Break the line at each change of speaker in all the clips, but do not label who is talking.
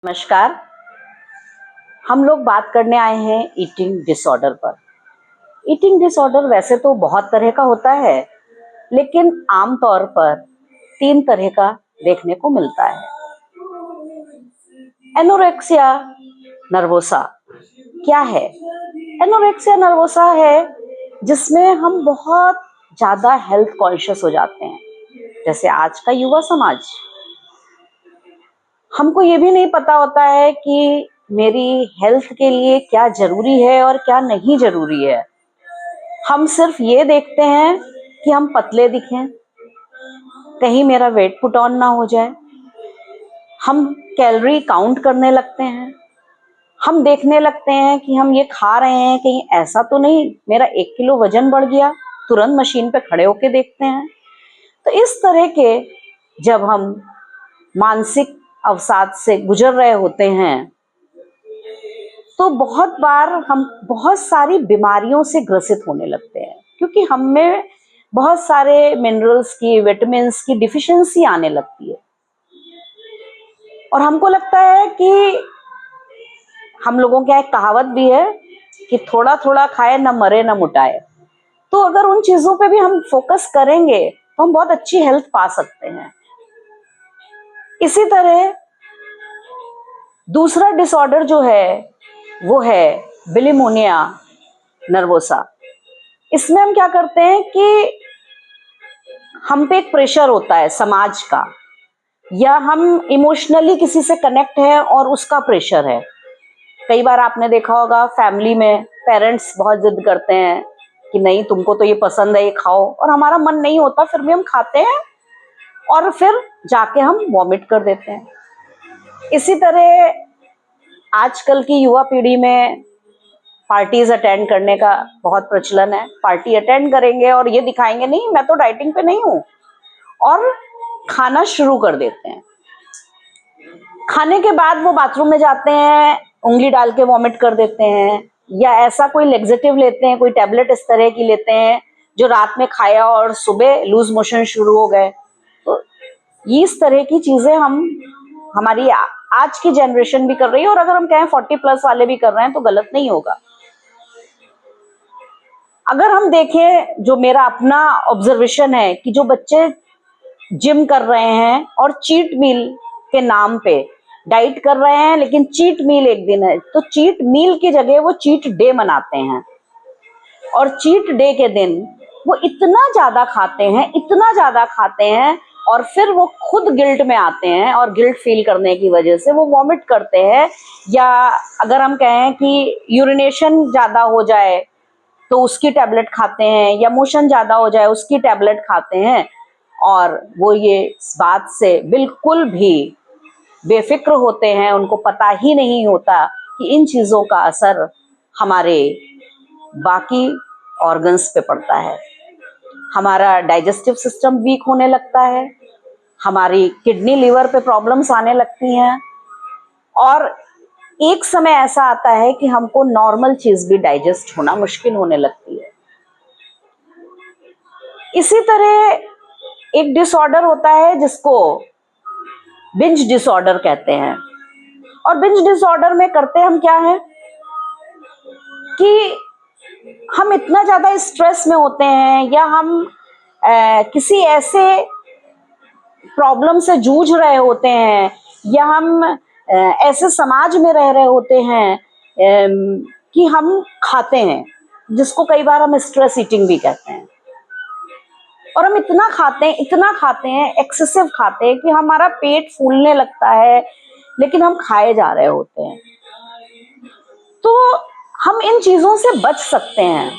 नमस्कार। हम लोग बात करने आए हैं ईटिंग डिसऑर्डर पर। ईटिंग डिसऑर्डर वैसे तो बहुत तरह का होता है, लेकिन आमतौर पर 3 तरह का देखने को मिलता है। एनोरेक्सिया नर्वोसा क्या है? एनोरेक्सिया नर्वोसा है जिसमें हम बहुत ज्यादा हेल्थ कॉन्शियस हो जाते हैं, जैसे आज का युवा समाज। हमको ये भी नहीं पता होता है कि मेरी हेल्थ के लिए क्या जरूरी है और क्या नहीं जरूरी है। हम सिर्फ ये देखते हैं कि हम पतले दिखें, कहीं मेरा वेट पुट ऑन ना हो जाए। हम कैलोरी काउंट करने लगते हैं, हम देखने लगते हैं कि हम ये खा रहे हैं कहीं ऐसा तो नहीं मेरा 1 किलो वजन बढ़ गया, तुरंत मशीन पे खड़े होके देखते हैं। तो इस तरह के जब हम मानसिक अवसाद से गुजर रहे होते हैं तो बहुत बार हम बहुत सारी बीमारियों से ग्रसित होने लगते हैं, क्योंकि हम में बहुत सारे मिनरल्स की, विटामिन्स की डिफिशिएंसी आने लगती है। और हमको लगता है कि हम लोगों का एक कहावत भी है कि थोड़ा थोड़ा खाए न मरे न मुटाए। तो अगर उन चीजों पे भी हम फोकस करेंगे तो हम बहुत अच्छी हेल्थ पा सकते हैं। इसी तरह दूसरा डिसऑर्डर जो है वो है बिलिमोनिया नर्वोसा। इसमें हम क्या करते हैं कि हम पे एक प्रेशर होता है समाज का, या हम इमोशनली किसी से कनेक्ट हैं और उसका प्रेशर है। कई बार आपने देखा होगा फैमिली में पेरेंट्स बहुत जिद करते हैं कि नहीं तुमको तो ये पसंद है, ये खाओ, और हमारा मन नहीं होता फिर भी हम खाते हैं और फिर जाके हम वॉमिट कर देते हैं। इसी तरह आजकल की युवा पीढ़ी में पार्टीज अटेंड करने का बहुत प्रचलन है। पार्टी अटेंड करेंगे और ये दिखाएंगे नहीं मैं तो डाइटिंग पे नहीं हूँ, और खाना शुरू कर देते हैं। खाने के बाद वो बाथरूम में जाते हैं, उंगली डाल के वॉमिट कर देते हैं, या ऐसा कोई लेक्सेटिव लेते हैं, कोई टैबलेट इस तरह की लेते हैं जो रात में खाया और सुबह लूज मोशन शुरू हो गए। तो इस तरह की चीजें हमारी आज की जनरेशन भी कर रही है, और अगर हम कहें 40+ वाले भी कर रहे हैं तो गलत नहीं होगा। अगर हम देखें, जो मेरा अपना ऑब्जर्वेशन है कि जो बच्चे जिम कर रहे हैं और चीट मील के नाम पे डाइट कर रहे हैं, लेकिन चीट मील एक दिन है तो चीट मील की जगह वो चीट डे मनाते हैं, और चीट डे के दिन वो इतना ज्यादा खाते हैं, इतना ज्यादा खाते हैं, और फिर वो खुद गिल्ट में आते हैं और गिल्ट फील करने की वजह से वो वॉमिट करते हैं। या अगर हम कहें कि यूरिनेशन ज्यादा हो जाए तो उसकी टैबलेट खाते हैं, या मोशन ज्यादा हो जाए उसकी टैबलेट खाते हैं, और वो ये इस बात से बिल्कुल भी बेफिक्र होते हैं, उनको पता ही नहीं होता कि इन चीजों का असर हमारे बाकी ऑर्गन्स पे पड़ता है। हमारा डाइजेस्टिव सिस्टम वीक होने लगता है, हमारी किडनी लिवर पे प्रॉब्लम्स आने लगती हैं, और एक समय ऐसा आता है कि हमको नॉर्मल चीज भी डाइजेस्ट होना मुश्किल होने लगती है। इसी तरह एक डिसऑर्डर होता है जिसको बिंज डिसऑर्डर कहते हैं। और बिंज डिसऑर्डर में करते हम क्या है कि हम इतना ज्यादा स्ट्रेस में होते हैं, या हम किसी ऐसे प्रॉब्लम से जूझ रहे होते हैं, या हम ऐसे समाज में रह रहे होते हैं कि हम खाते हैं, जिसको कई बार हम स्ट्रेस ईटिंग भी कहते हैं। और हम इतना खाते हैं, एक्सेसिव खाते हैं कि हमारा पेट फूलने लगता है, लेकिन हम खाए जा रहे होते हैं। तो हम इन चीजों से बच सकते हैं,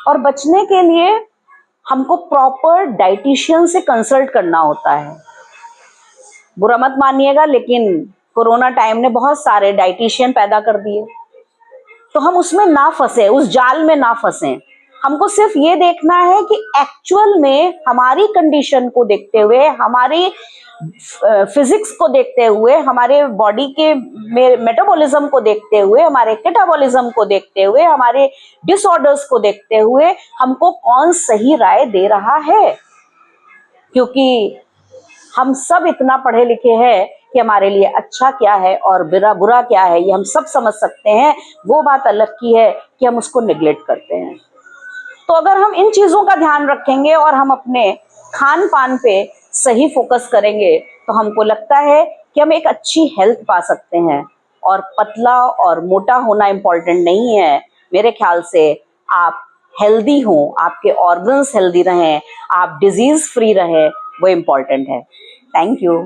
और बचने के लिए हमको प्रॉपर डाइटिशियन से कंसल्ट करना होता है। बुरा मत मानिएगा, लेकिन कोरोना टाइम ने बहुत सारे डाइटिशियन पैदा कर दिए, तो हम उसमें ना फंसे, उस जाल में ना फंसे। हमको सिर्फ ये देखना है कि एक्चुअल में हमारी कंडीशन को देखते हुए, हमारी फिजिक्स को देखते हुए, हमारे बॉडी के मेटाबॉलिज्म को देखते हुए, हमारे कैटाबॉलिज्म को देखते हुए, हमारे डिसऑर्डर्स को देखते हुए हमको कौन सही राय दे रहा है। क्योंकि हम सब इतना पढ़े लिखे हैं कि हमारे लिए अच्छा क्या है और बुरा क्या है, ये हम सब समझ सकते हैं। वो बात अलग की है कि हम उसको निगलेक्ट करते हैं। तो अगर हम इन चीज़ों का ध्यान रखेंगे और हम अपने खान पान पे सही फोकस करेंगे तो हमको लगता है कि हम एक अच्छी हेल्थ पा सकते हैं। और पतला और मोटा होना इम्पॉर्टेंट नहीं है, मेरे ख्याल से आप हेल्दी हो, आपके ऑर्गन्स हेल्दी रहें, आप डिजीज फ्री रहें, वो इम्पॉर्टेंट है। Thank you.